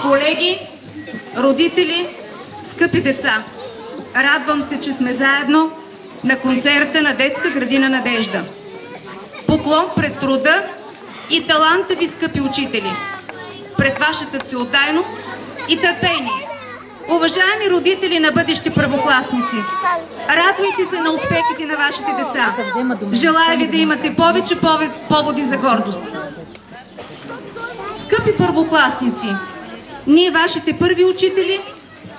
Колеги, родители, скъпи деца, радвам се, че сме заедно на концерта на детска градина Надежда. Поклон пред труда и таланта ви, скъпи учители, пред вашата всеотдайност и търпение. Уважаеми родители на бъдещи първокласници, радвайте се на успехите на вашите деца. Желая ви да имате повече поводи за гордост. Скъпи първокласници, ние, вашите първи учители,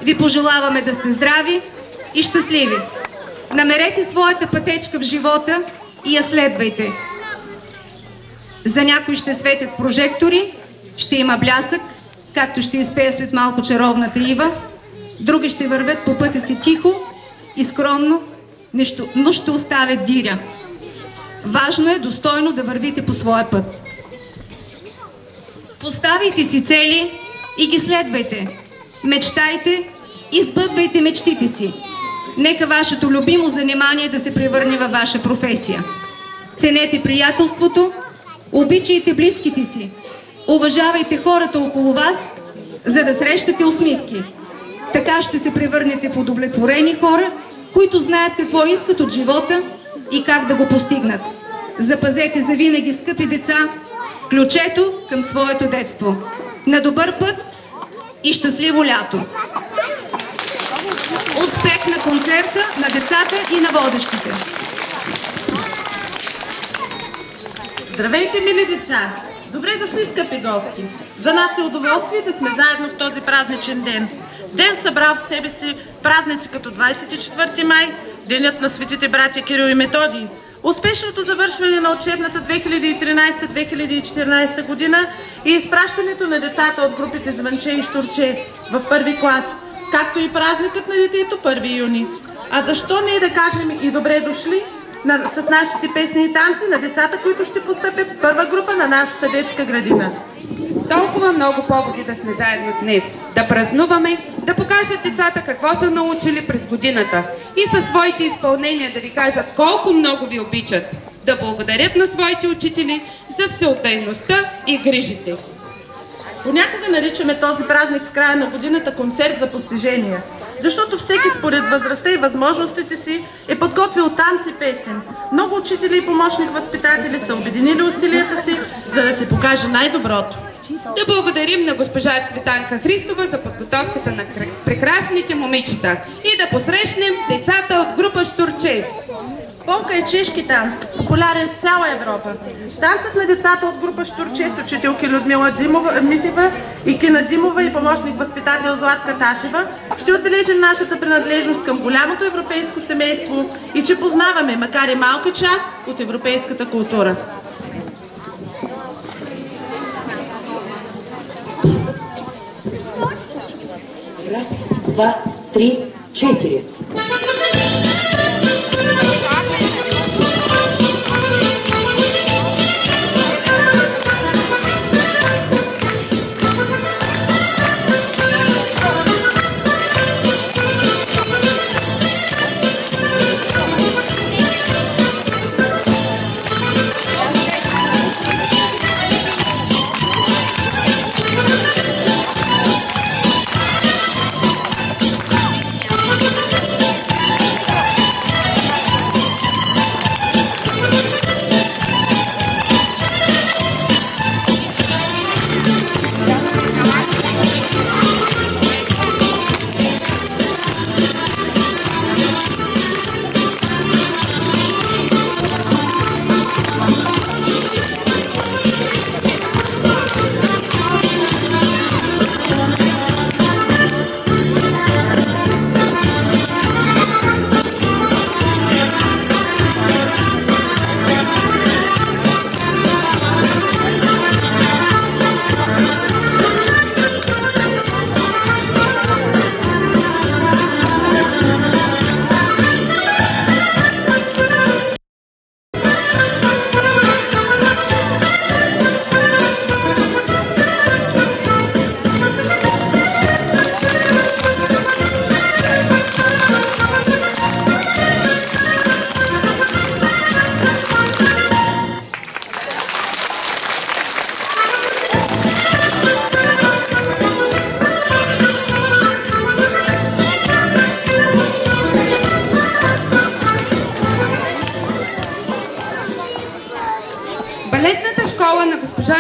ви пожелаваме да сте здрави и щастливи. Намерете своята пътечка в живота и я следвайте. За някои ще светят прожектори, ще има блясък, както ще изпее след малко чаровната Ива. Други ще вървят по пътя си тихо и скромно, но ще оставят диря. Важно е достойно да вървите по своя път. Поставяйте си цели и ги следвайте. Мечтайте и сбъдвайте мечтите си. Нека вашето любимо занимание да се превърне във ваша професия. Ценете приятелството, обичайте близките си, уважавайте хората около вас, за да срещате усмивки. Така ще се превърнете в удовлетворени хора, които знаят какво искат от живота и как да го постигнат. Запазете завинаги, скъпи деца, ключето към своето детство. На добър път и щастливо лято! Успех на концерта, на децата и на водещите! Здравейте, мили деца! Добре дошли, скъпи гости! За нас е удоволствие да сме заедно в този празничен ден. Ден събрал в себе си празници като 24 май, Денят на светите братя Кирил и Методий, успешното завършване на учебната 2013-2014 година и изпращането на децата от групите Звънче и Щурче в първи клас, както и празникът на детето 1 юни. А защо не да кажем и добре дошли с нашите песни и танци на децата, които ще постъпят в първа група на нашата детска градина. Толкова много поводи да сме заедно днес, да празнуваме, да покажат децата какво са научили през годината и със своите изпълнения да ви кажат колко много ви обичат, да благодарят на своите учители за всеотдайността и грижите. Понякога наричаме този празник в края на годината концерт за постижения, защото всеки според възрастта и възможностите си е подготвил танц и песен. Много учители и помощник възпитатели са обединили усилията си, за да се покаже най-доброто. Да благодарим на госпожа Цветанка Христова за подготовката на прекрасните момичета и да посрещнем децата от група Щурче. Полка е чешки танц, популярен в цяла Европа. Танцът на децата от група Щурче с учителки Людмила Митева и Кина Димова и помощник възпитател Златка Ташева ще отбележим нашата принадлежност към голямото европейско семейство и че познаваме, макар и малка част от европейската култура. Раз, два, три, четири.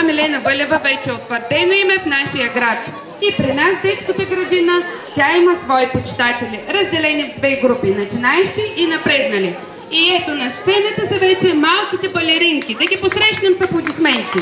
Милена Вълева вече утвърдено име в нашия град. И при нас детската градина тя има свои почитатели, разделени в две групи, начинаещи и напреднали. И ето на сцената са вече малките балеринки. Да ги посрещнем с аплодисменти.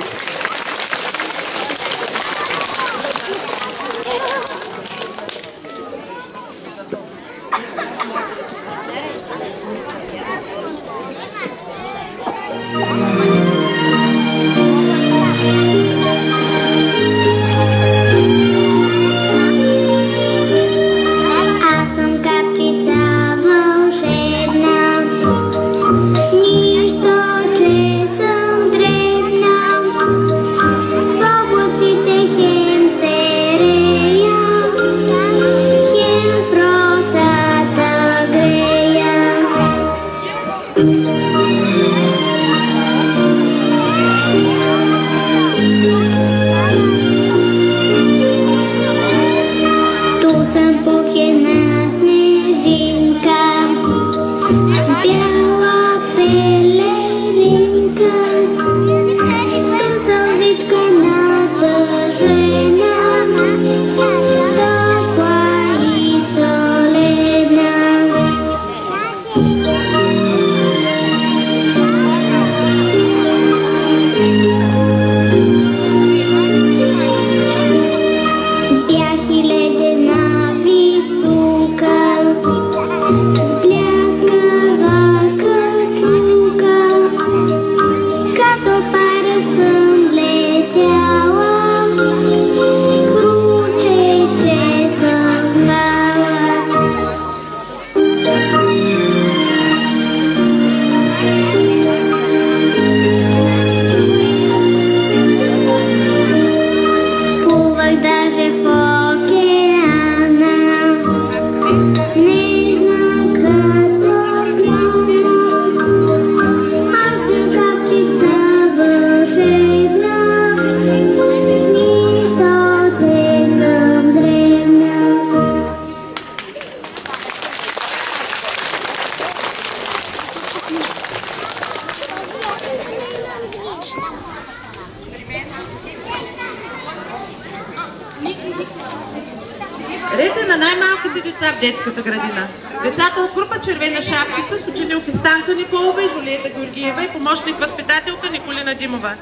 Ред е на най-малките деца в детската градина. Децата от група Червена шапчица с ученилки Станка Николова и Жулиета Георгиева и помощник възпитателка Николина Димова.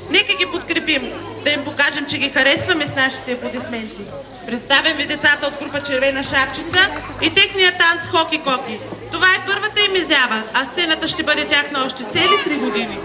Нека ги подкрепим, да им покажем, че ги харесваме с нашите аплодисменти. Представяме децата от група Червена шапчица и техния танц Хоки-коки. Това е първата им изява, а сцената ще бъде тяхна още цели 3 години.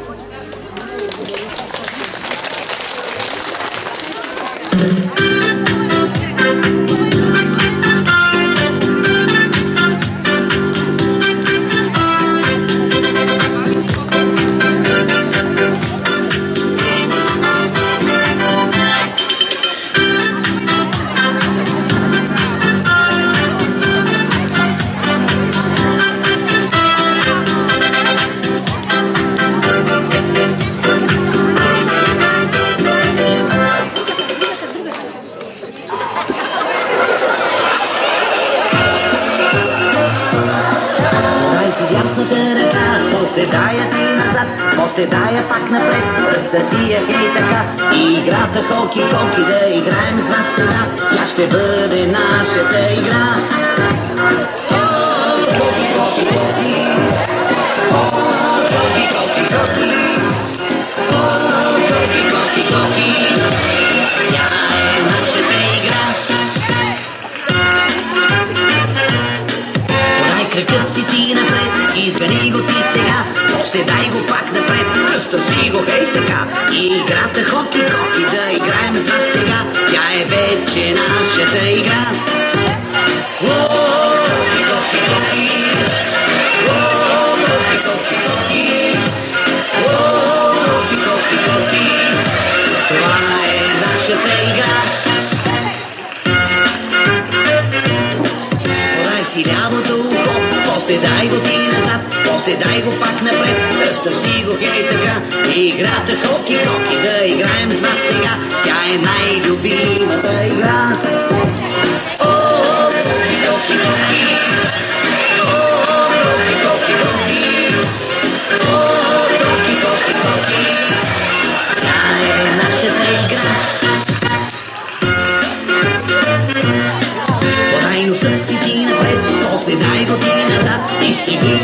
Дая ти назад, после дая пак напред, разтърси я хей така. И играта хоки-коки да играем с вас сега, тя ще бъде нашата игра. Хоки-коки-коки, хоки-коки-коки, хоки-коки-коки, тя е нашата игра. Подай кракът си ти напред, изгани го ти сега, после дай го пак напред, разтърси го хей така. И играта хоки-коки да играем с вас сега, тя е вече нашата игра. Хоки-коки-коки, хоки-коки-коки, хоки-коки-коки, това е нашата игра. Подай си лявото ухо, после дай го ти назад, после дай го пак напред, разтърси го хей така. И играта хоки-коки да играем с вас сега, тя е най-любимата игра. Хоки-коки-коки, хоки-коки-коки, хоки-коки-коки, тя е нашата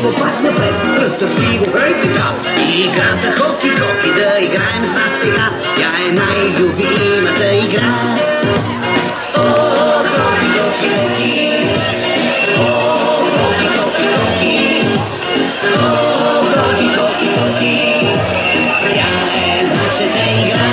дайво пак напред, разтърси го, хей така. Играта хоки-хоки, да играем с нас сега. Тя е най-любимата игра. О, хоки-хоки-хоки. О, хоки-хоки-хоки. О, хоки-хоки-хоки. Тя е нашата игра.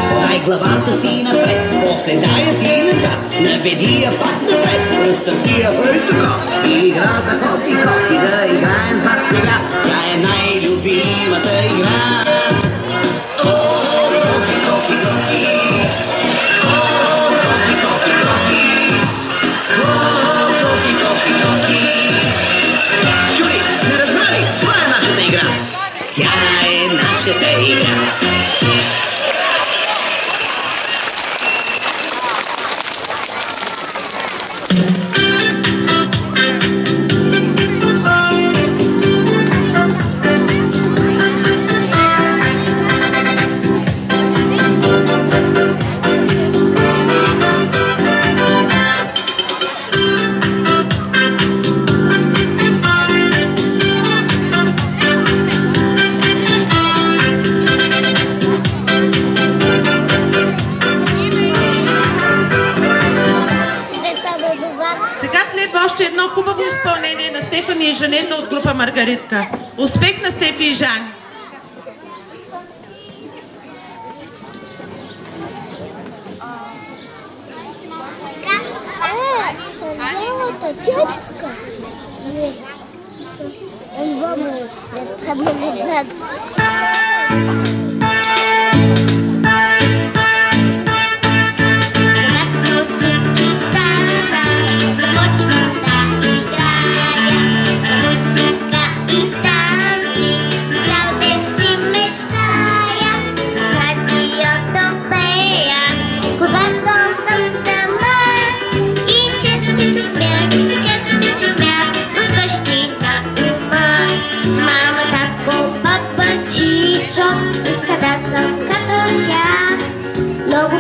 Подай главата си напред, после дай я ти назад. Наведи я пак напред, разтърси я хей така. Играта хоки-хоки, да играем с вас сега. Тя е най-любимата игра. О, хоки-хоки-хоки. О, хоки-хоки-хоки. О, хоки-хоки-хоки. Чуй, не разбрали? Това е нашата игра. Тя е нашата игра. Още едно хубаво изпълнение на Стефани и Жанета от група Маргаритка. Успех на Стефи и Жани! Белата тетка. Он вам назад. Много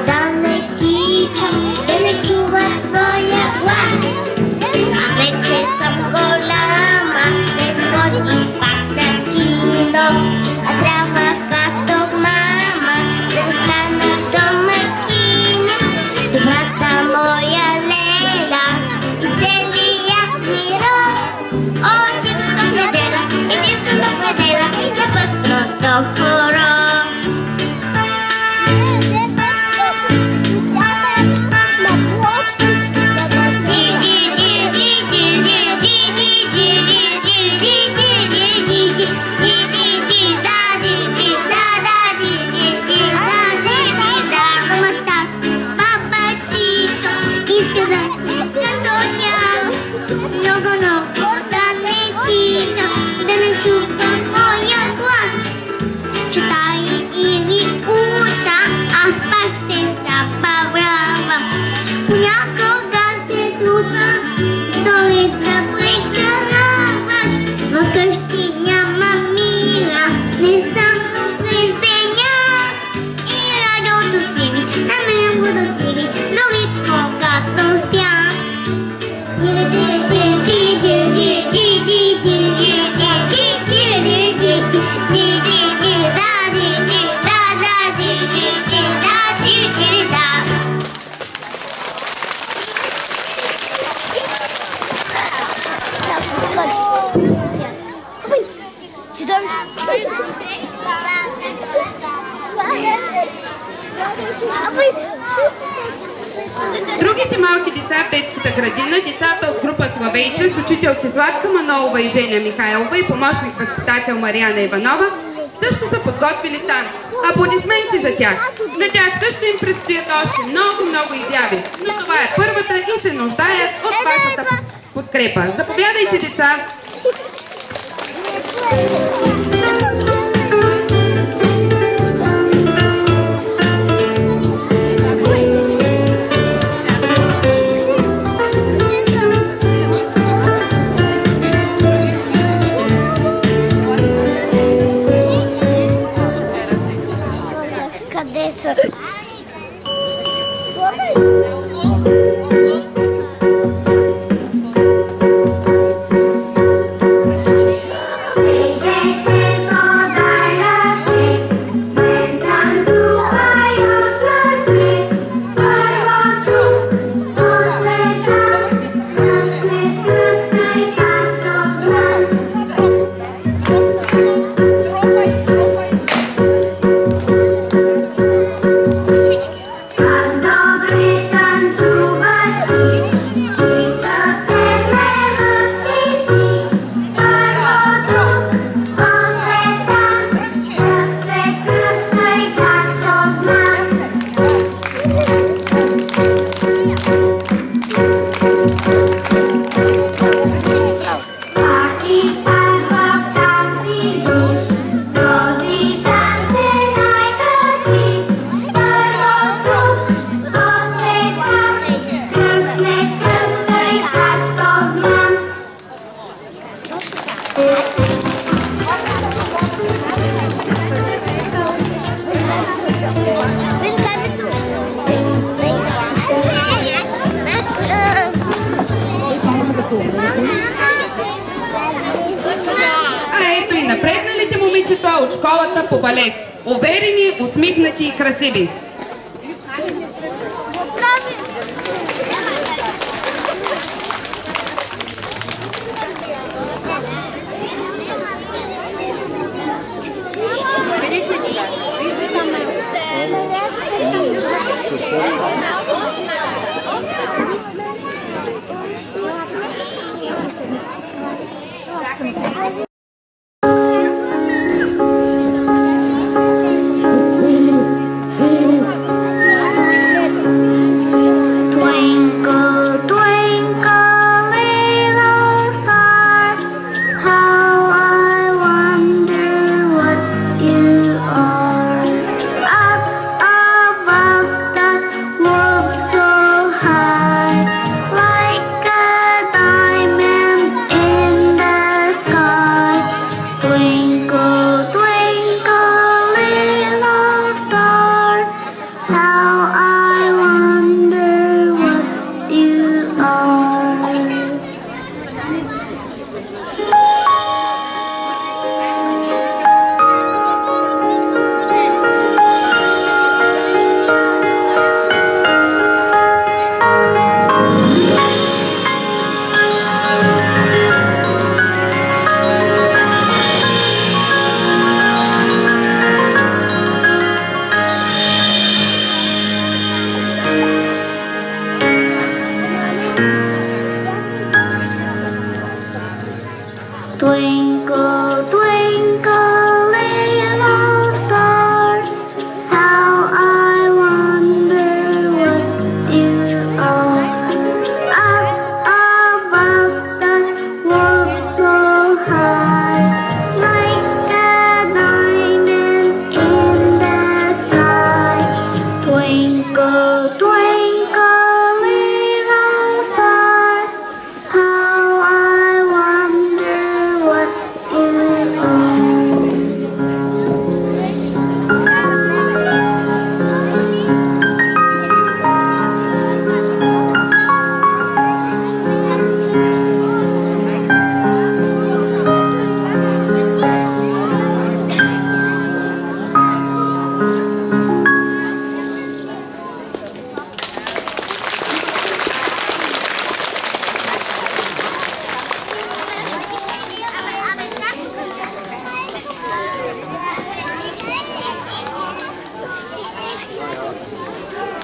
далечичо, да не чува твоя глас. А вече съм голяма, не ходи пак на кино, а трябва като мама да остана домакиня. Добрата моя Леля и целият ми род, единствено предела на пъстрото хоро. Другите малки деца в детската градина, децата от група Славейче с учителки Златка Манолова и Женя Михайлова и помощник възпитател Мариана Иванова също са подготвили танц. Аплодисменти за тях. На тях също им предстоят още много изяви, но това е първата и се нуждаят от вашата подкрепа. Заповядайте, деца! Къде са? момичета от школата по балет. Уверени, усмихнати и красиви.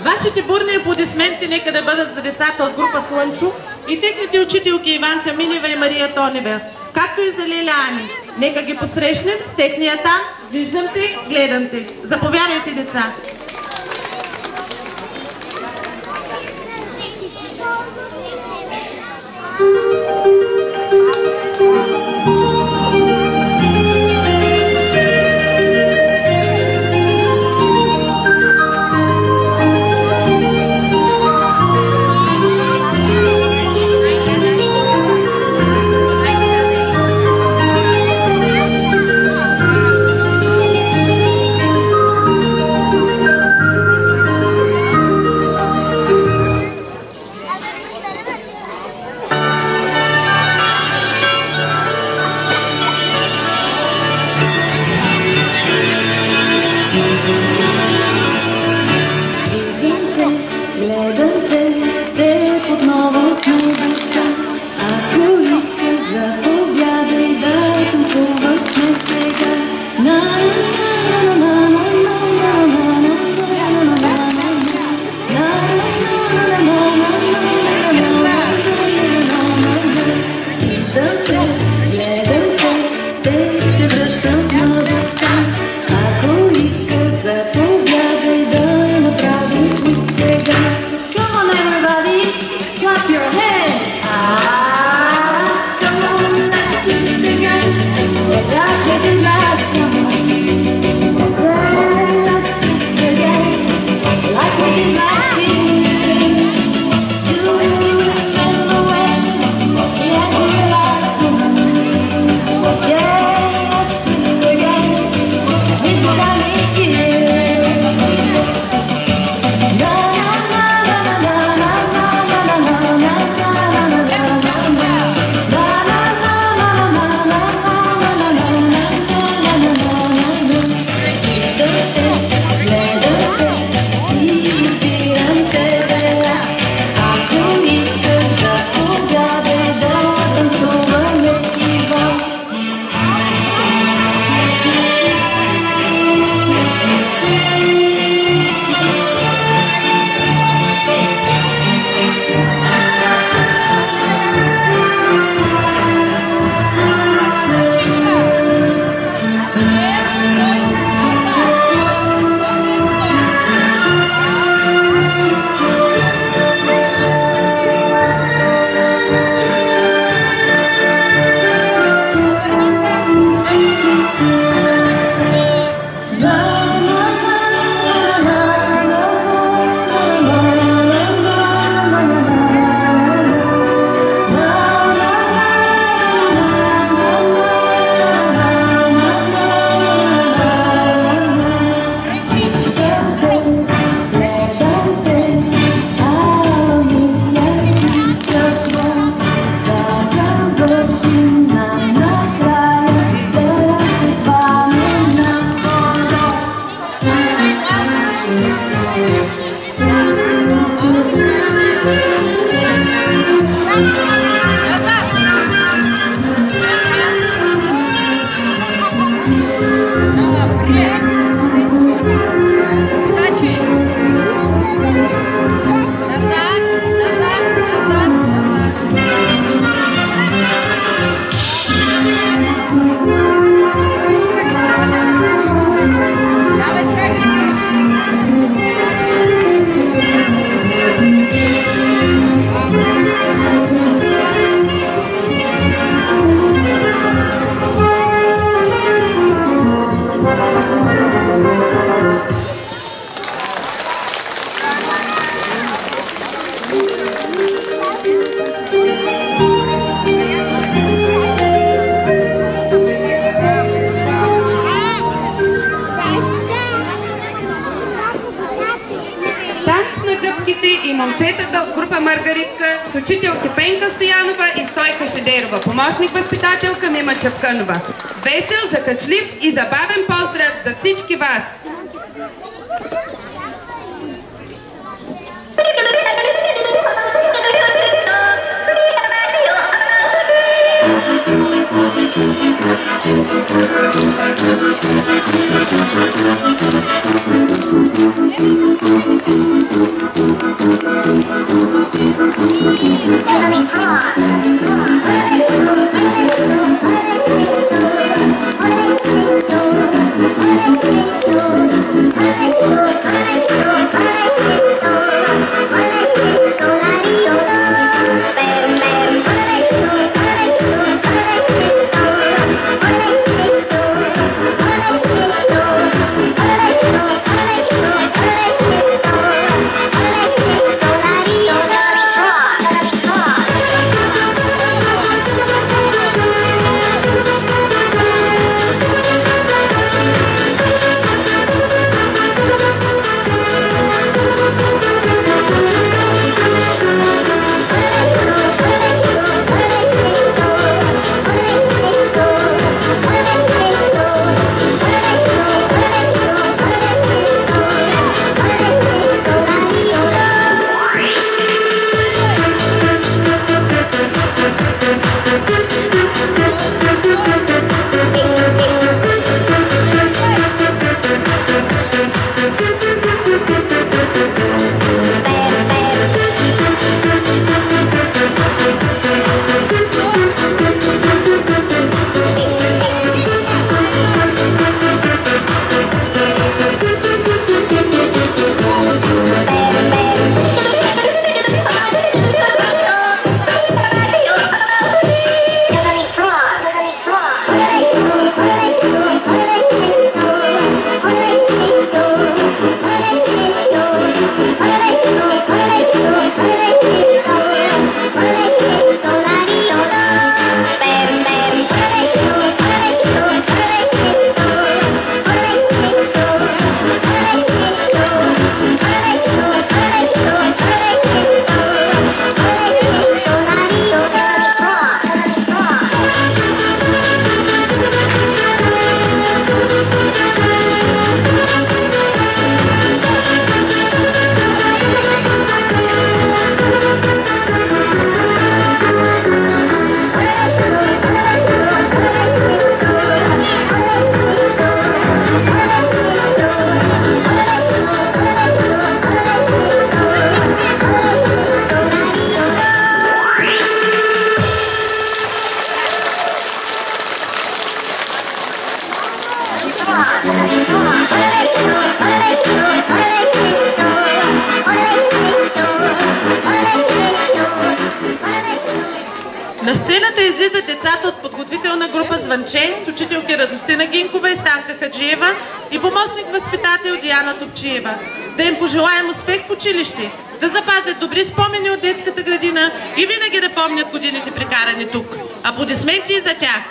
Вашите бурни аплодисменти нека да бъдат за децата от група Слънчо и техните учителки Иванка Минева и Мария Тонева, както и за Леля Ани. Нека ги посрещнем с техния танц. Виждам те, гледам те. Заповядайте, деца! на гъбките и момчетата от група Маргаритка с учителки Пенка Стоянова и Стойка Шедерова, помощник възпитателка Мима Чапкънова. Весел, закачлив и забавен поздрав за всички вас! На сцената излизат децата от подготвителна група Звънче с учителки Радостина Гинкова и Станка Хаджиева и помощник възпитател Диана Топчиева. Да им пожелаем успех в училище, да запазят добри спомени от детската градина и винаги да помнят годините прекарани тук. Аплодисменти за тях!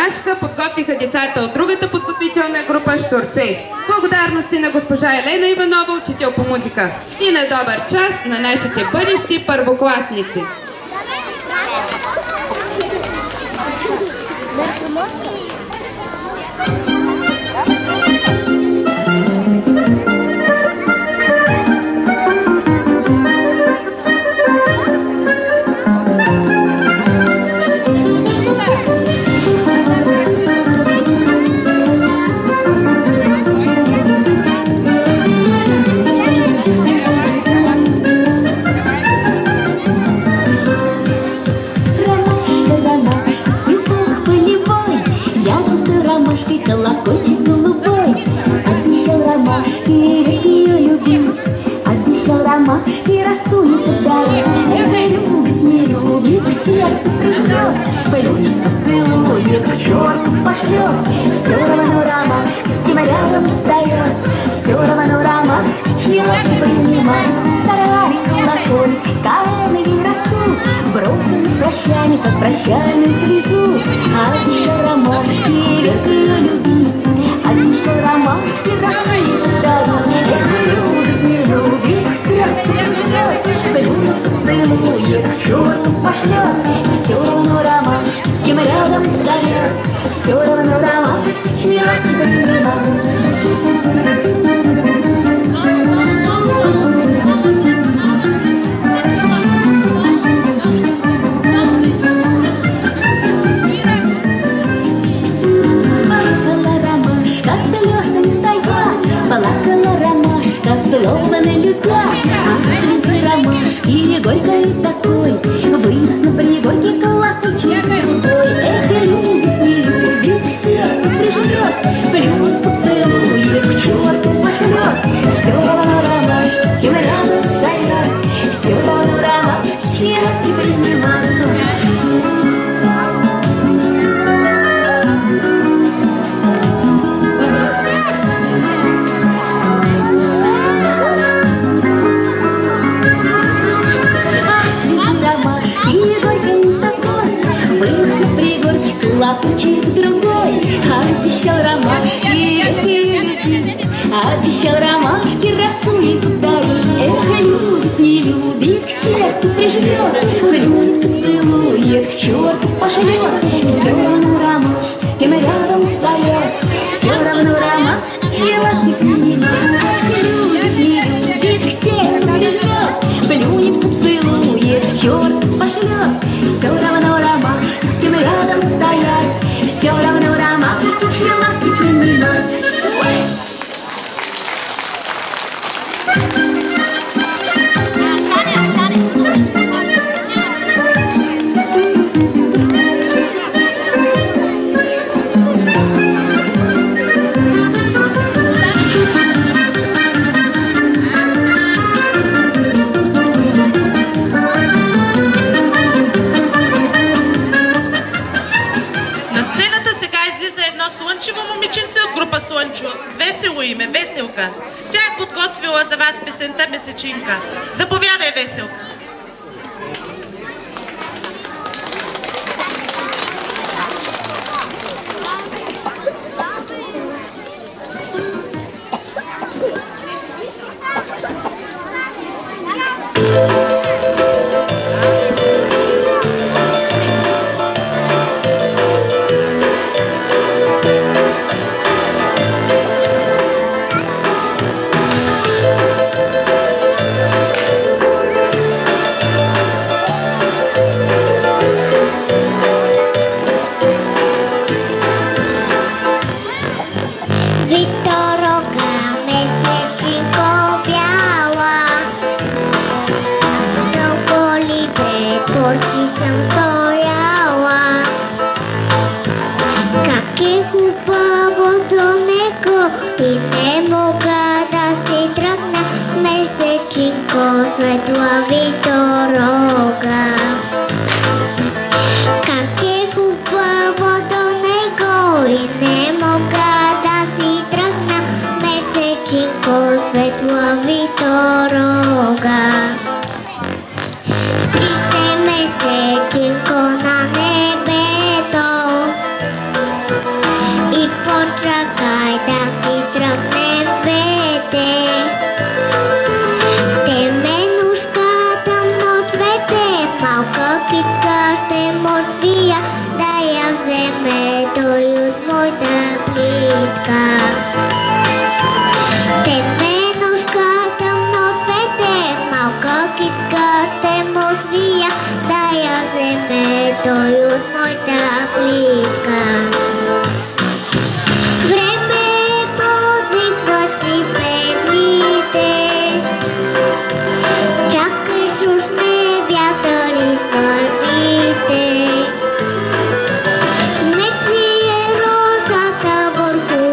Ромашка подготвиха децата от другата подготвителна група Щурчей. Благодарности на госпожа Елена Иванова, учител по музика. И на добър час на нашите бъдещи първокласници. Колокольчик голубой, обещал ромашки, ее любить, обещал ромашки, растует вдали. Любит, не любит, сердце придет, плюнет, поцелует, к черту пошлет. Все равно ромашки рядом встает, все равно ромашки чьи принимает. Старый колокольчик, камень растут, брошенный прощальник, как прощальный цвету. Обещал ромашки, ее любить, обещал ромашки, растует вдали. Любит, не любит, сердце придет, плюнет, поцелует, к черту пошлет. Все равно ромашки с кем рядом встает, все равно ромашки чьи принимает. Плакала ромашка, словно на бега, ромашки горькой такой, выяснил при горький колокольчик крутой. Эх, любит, не любит, сердце прижмет, плюнет, поцелует, к черту пошлет. Все равно ромашки с кем рядом стоят, все равно ромашки чьи принимают. Колокольчик другой, обещал ромашки, обещал ромашки, растует вдали. Эх, любит, не любит, к сердцу прижмет, плюнет, поцелует, к черту пошлет. Все равно ромашки, с кем рядом стоят, все равно ромашки чьи принимают. Эх, любит, не любит, к сердцу прижмет, плюнет, поцелует, к черту пошлет. Все равно ромашки, с кем рядом стоят, все равно ромашки чьи принимают. Весело име, Веселка. Тя е подготвила за вас песента Месечинка. Заповядай, Веселка. китка ще му свия, да я вземе той от моята плитка. Теменушката много цвете, малка китка ще му свия, да я вземе той от моята плитка. Времето звиква си петлите, чакай шушне вятър из вървите. Метли е розата върху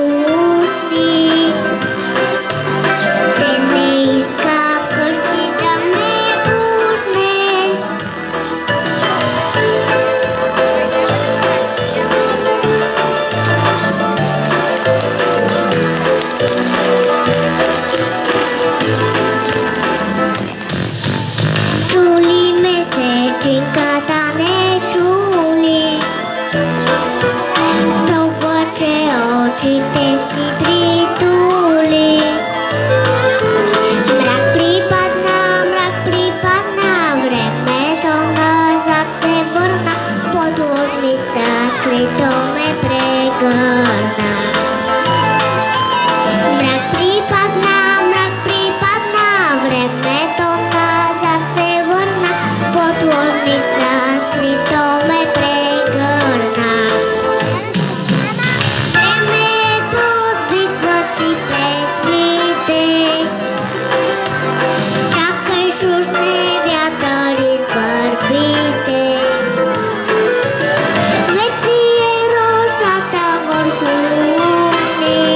устни, че не иска вкъщи да ме пусне. Чули месечинката, не чули, толкова че очите си притули. Мрак припадна, времето назад се върна, подлозница скрито ме прегърна. Мрак припадна, времето назад се върна, подлозница скрито ме прегърна. Времето звиква си петлите, чакай шушне вятър из върбите. Метли е розата върху устни,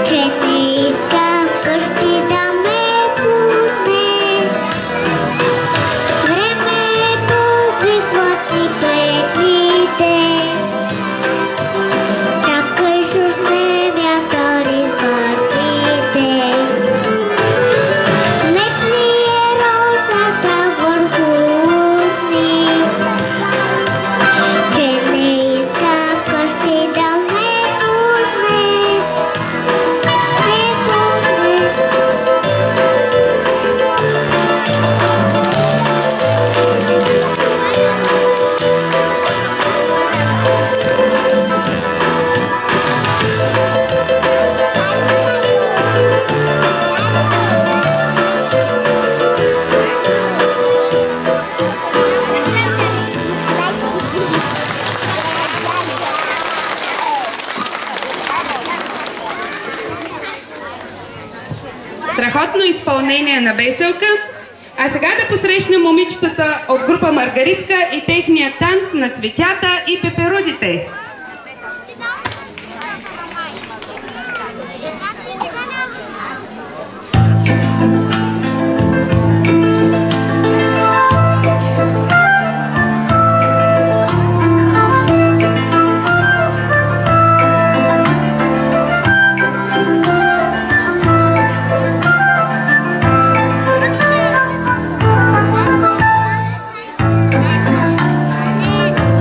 че не иска вкъщи да ме пусне. Времето звиква си петлите, чакай шушне вятър из върбите. Метли е розата върху устни, че не иска вкъщи да ме пусне. Страхотно изпълнение на Веселка. А сега да посрещнем момичетата от група Маргаритка и техния танц на цветята и пеперудите.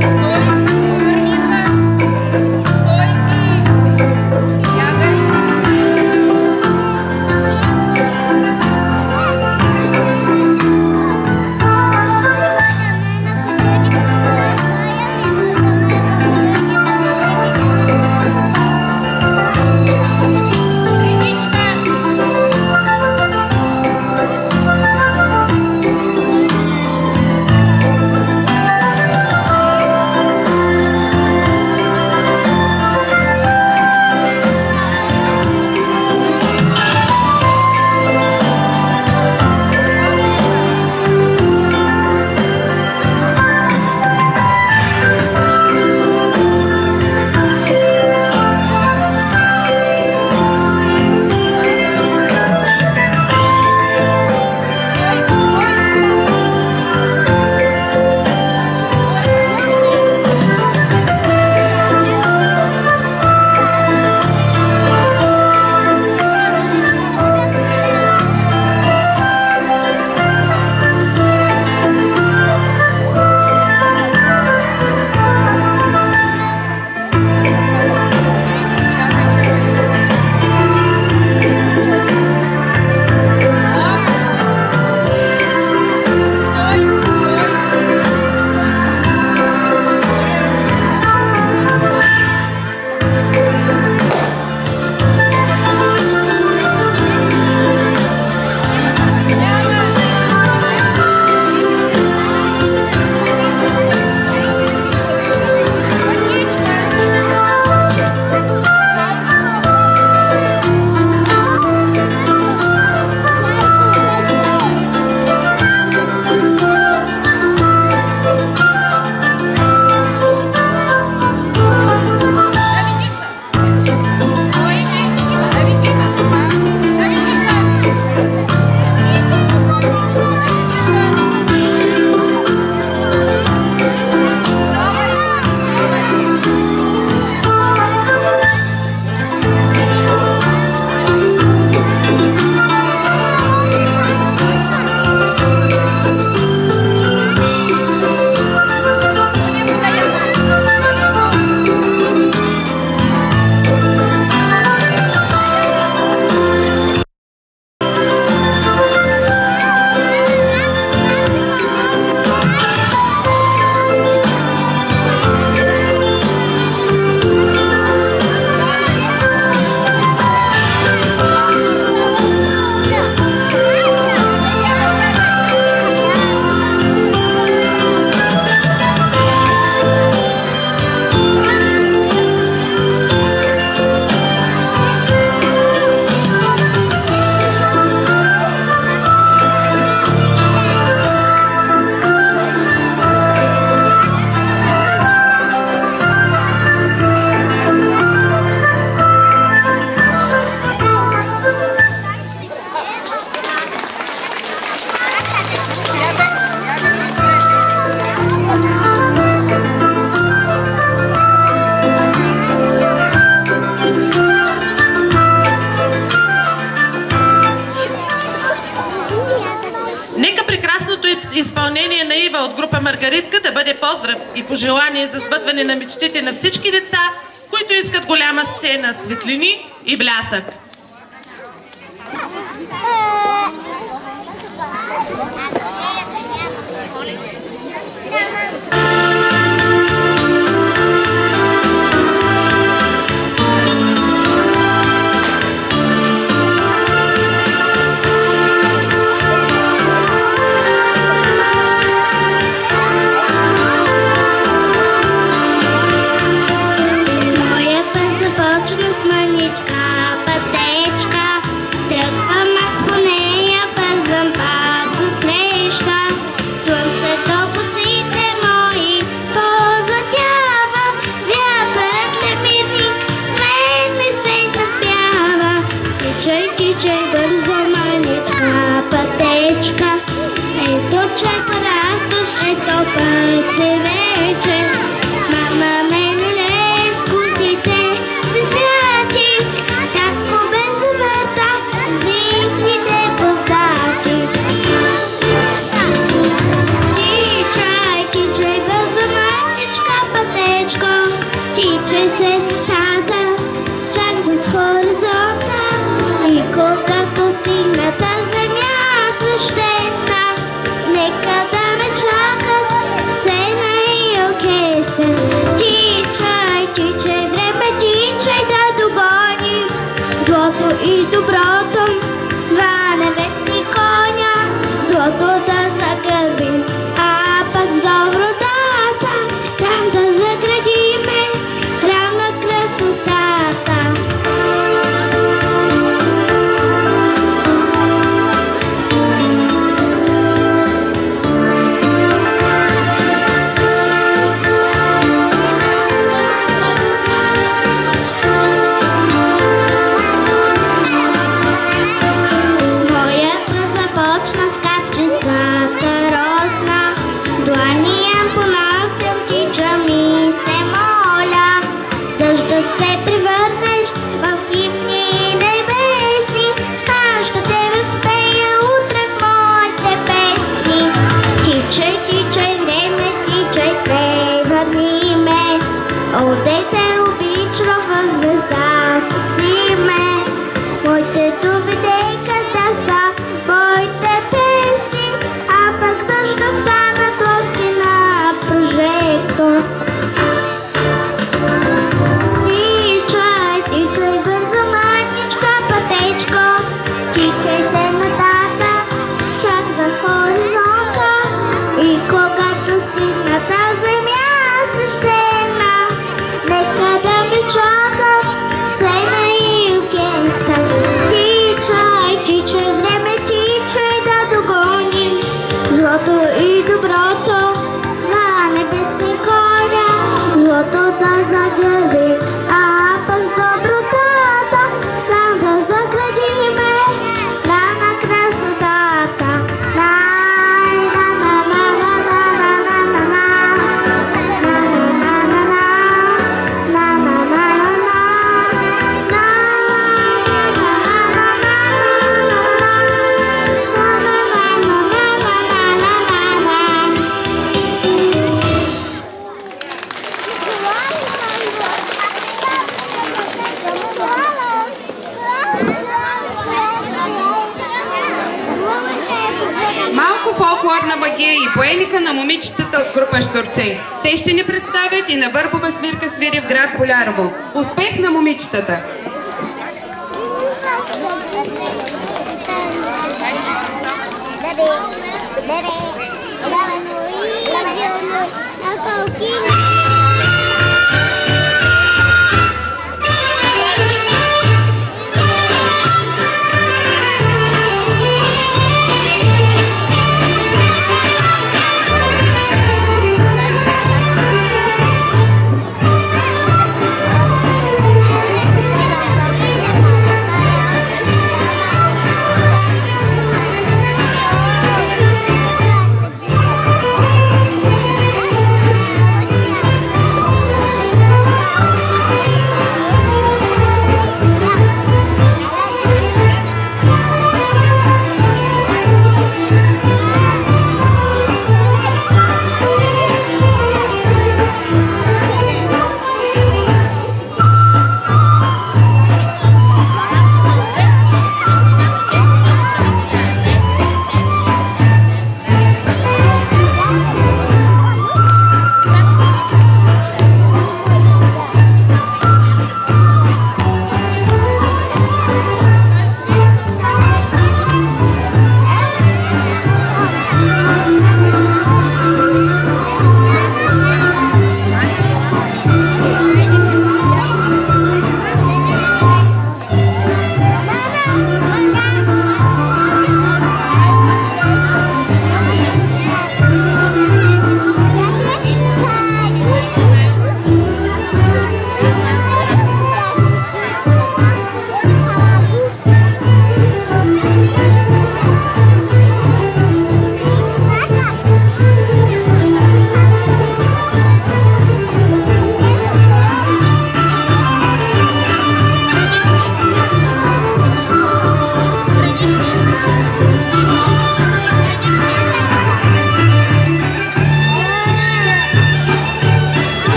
Стой, върни се. прекрасното изпълнение на Ива от група Маргаритка да бъде поздрав и пожелание за сбъдване на мечтите на всички деца, които искат голяма сцена, светлини и блясък. И доброто, два небесни коня, злото да загърбим, а пък с добротата там да заградиме храм на красотата. Одете обично в звезда си ме, моите доведека да са моите песни, а пък дъжда стана тоски на прожектор. Тичай бързо, маничка, пътечко, тичай се нататък, чак за хоризонта, и когато стигна тази земя свещена, нека да ме чака сена и океста. Тичай, време тичай да догоним злото и доброто на небесни коня, злото да загърби, а пък с добротата сам да заградиме на красотата. Фолклорна магия и поемика на момичетата от група Щурци. Те ще ни представят и на върбова свирка свири в град Болярово. Успех на момичетата!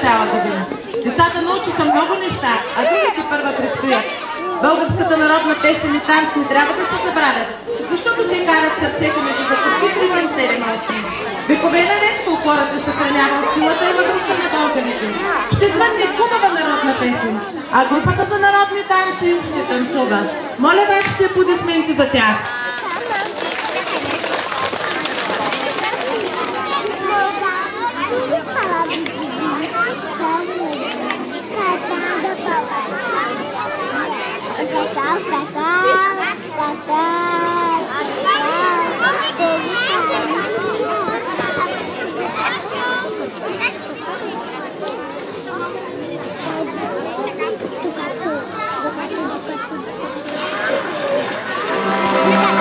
цяла година. Децата научиха много неща, а другите първа предстоят. Българската народна песен и танц не трябва да се забравят, защото те карат сърцето ми да започват към 7-8. Векове наред фолклорът е съхранявал силата и мъдростта на българите. Ще звънне хубава народна песен, а групата за народни танци ще танцува. Моля вашите аплодисменти за тях. Thank you.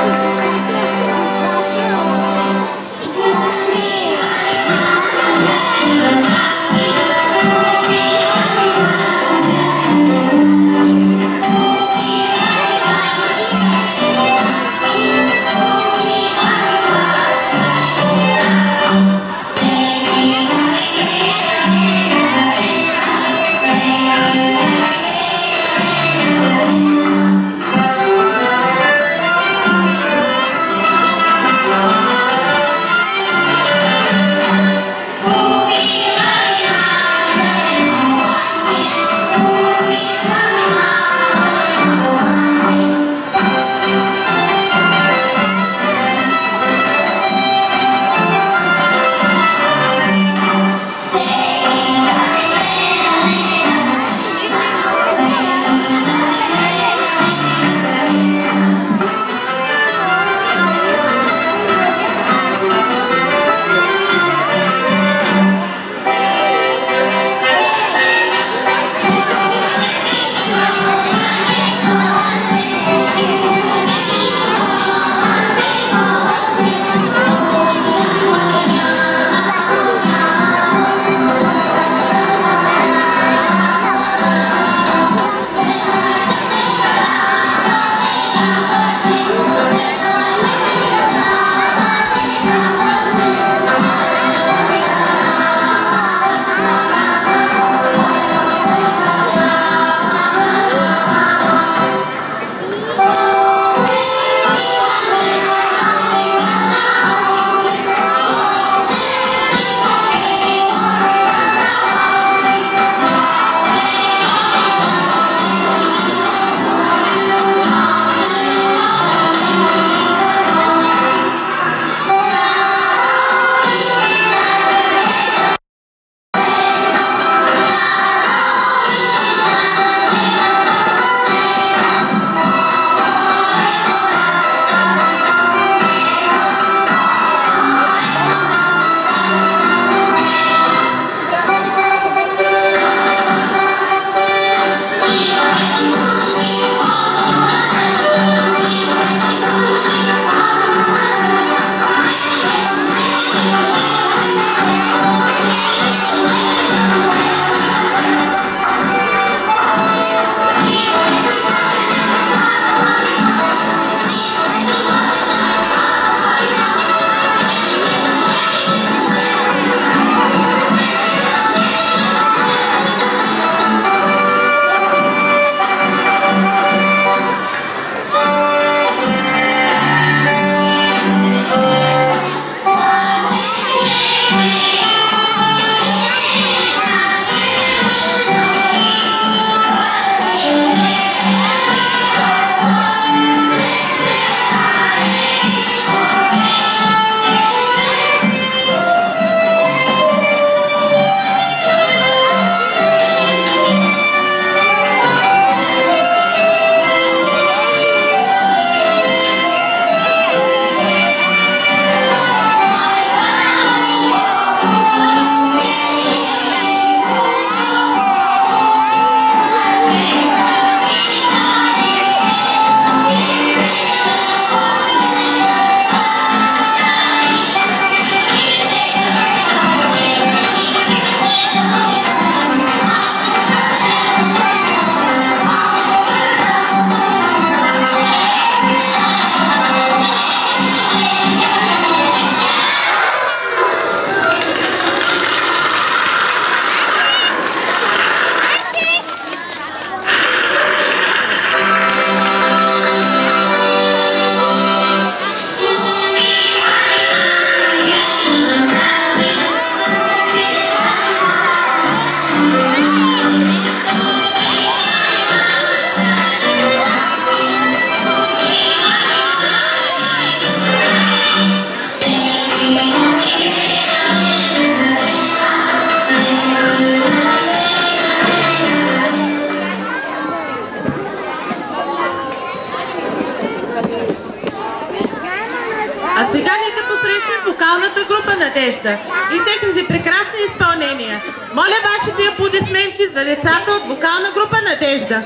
Надежда и техните прекрасни изпълнения. Моля вашите аплодисменти за децата от вокална група Надежда.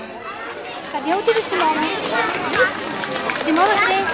Къде отиде Симона? Симона, къде?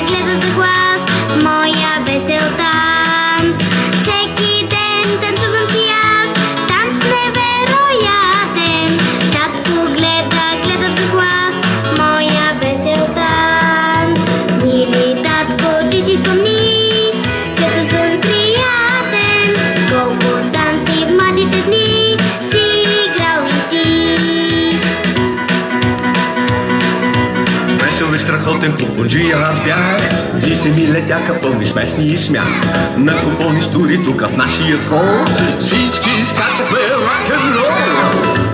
Гледа за глас, моя веселта. нощен купонджия аз бях. Дните ми летяха пълни смесни и смях. На купони стори тук в нашия хол всички скачахме рок-н-рол.